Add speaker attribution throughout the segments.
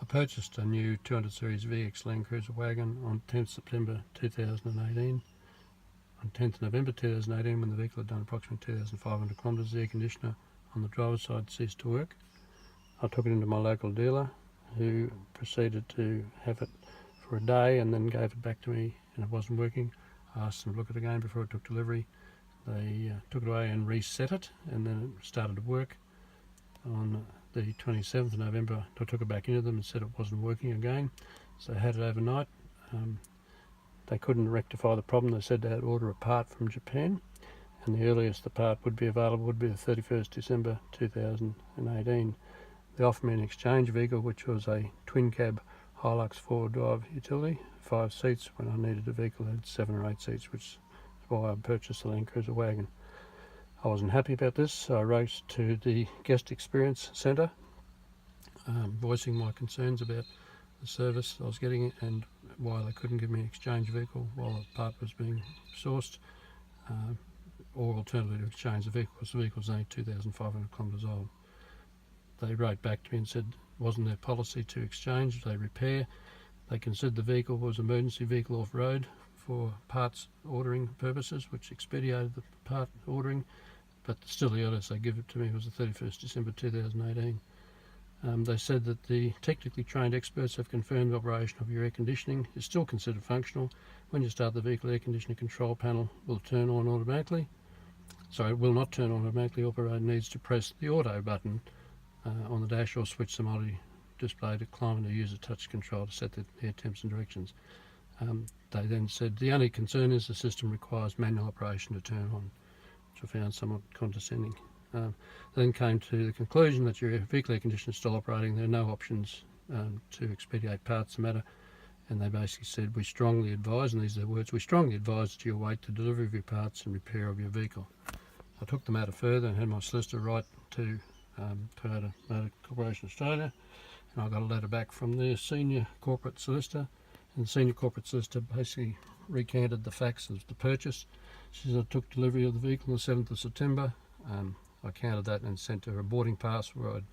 Speaker 1: purchased a new 200 Series VX Landcruiser Wagon on 10th September 2018. On 10th November 2018, when the vehicle had done approximately 2,500 kilometres, the air conditioner on the driver's side ceased to work. I took it into my local dealer, who proceeded to have it for a day and then gave it back to me, and it wasn't working. I asked them to look at it again before it took delivery. They took it away and reset it, and then it started to work. On the 27th of November, I took it back into them and said it wasn't working again, so I had it overnight. They couldn't rectify the problem. They said they had to order a part from Japan, and the earliest the part would be available would be the 31st December 2018. They offered me an exchange vehicle, which was a twin cab Hilux 4-wheel drive utility, 5 seats, when I needed a vehicle that had 7 or 8 seats, which is why I purchased the Landcruiser Wagon. I wasn't happy about this, so I wrote to the Guest Experience Centre, voicing my concerns about the service I was getting and why they couldn't give me an exchange vehicle while the part was being sourced, or alternatively to exchange the vehicle, because the vehicle was only 2,500 kilometres old. They wrote back to me and said it wasn't their policy to exchange, they repair. They considered the vehicle was emergency vehicle off-road for parts ordering purposes, which expedited the part ordering, but still the earliest they give it to me was the 31st December 2018. They said that the technically trained experts have confirmed the operation of your air conditioning is still considered functional. When you start the vehicle, air conditioning control panel will turn on automatically. So it will not turn on automatically. Operator needs to press the auto button on the dash or switch the multi-display to climate or use a touch control to set the air temps and directions. They then said the only concern is the system requires manual operation to turn on, which I found somewhat condescending. Then came to the conclusion that your vehicle air conditioner is still operating. There are no options to expedite parts the matter, and they basically said, we strongly advise, and these are their words, we strongly advise that you await the delivery of your parts and repair of your vehicle. I took the matter further and had my solicitor write to Toyota Motor Corporation Australia, and I got a letter back from their Senior Corporate Solicitor, and the Senior Corporate Solicitor basically recanted the facts of the purchase. She said I took delivery of the vehicle on the 7th of September. I counted that and sent her a boarding pass where I'd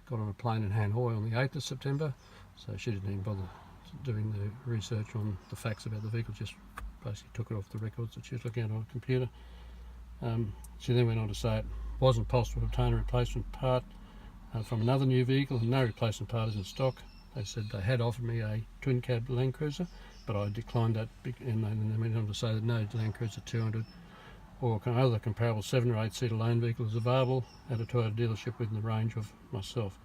Speaker 1: got on a plane in Hanoi on the 8th of September, so she didn't even bother doing the research on the facts about the vehicle, just basically took it off the records that she was looking at on a computer. She then went on to say it wasn't possible to obtain a replacement part from another new vehicle, and no replacement part is in stock. They said they had offered me a twin cab Landcruiser, but I declined that, and then they went on to say that no Landcruiser 200 or other comparable 7 or 8 seater loan vehicle is available at a Toyota dealership within the range of myself.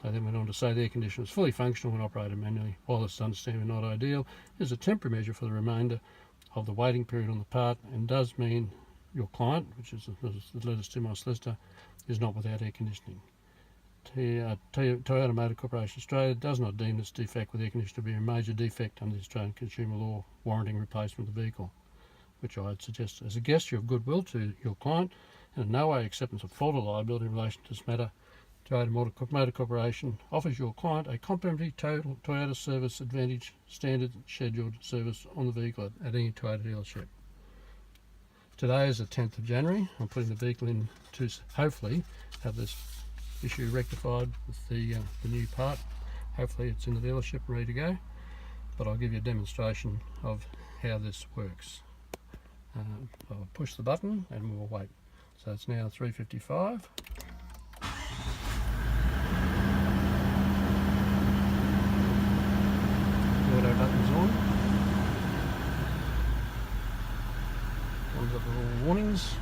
Speaker 1: They then went on to say the air conditioner is fully functional when operated manually. While this is understandably not ideal, it is a temporary measure for the remainder of the waiting period on the part, and does mean your client, which is the letters to my solicitor, is not without air conditioning. Toyota Motor Corporation Australia does not deem this defect with air conditioner to be a major defect under the Australian consumer law warranting replacement of the vehicle, which I would suggest as a gesture of goodwill to your client, and in no way acceptance of fault or liability in relation to this matter. Toyota Motor Corporation offers your client a complimentary Toyota Service Advantage standard scheduled service on the vehicle at any Toyota dealership. Today is the 10th of January. I'm putting the vehicle in to hopefully have this issue rectified with the new part. Hopefully it's in the dealership ready to go, but I'll give you a demonstration of how this works. I'll push the button and we'll wait. So it's now 3:55. The auto button's on. One's got the little warnings.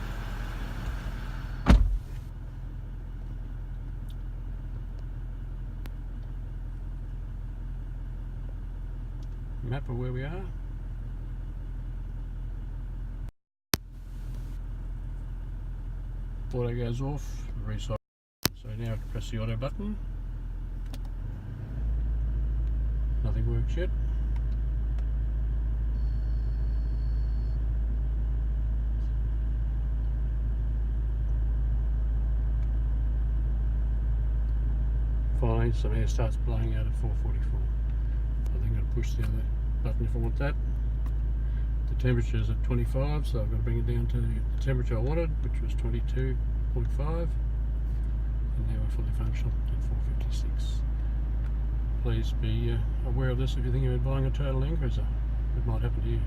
Speaker 1: Map of where we are. Auto goes off, recycle. So now I have to press the auto button. Nothing works yet. Finally, some air starts blowing out at 4:44. I think I'm going to push the other button if I want that. The temperature is at 25, so I've got to bring it down to the temperature I wanted, which was 22.5, and now we're fully functional at 4:56. please be aware of this if you're thinking about buying a total Landcruiser. It might happen to you.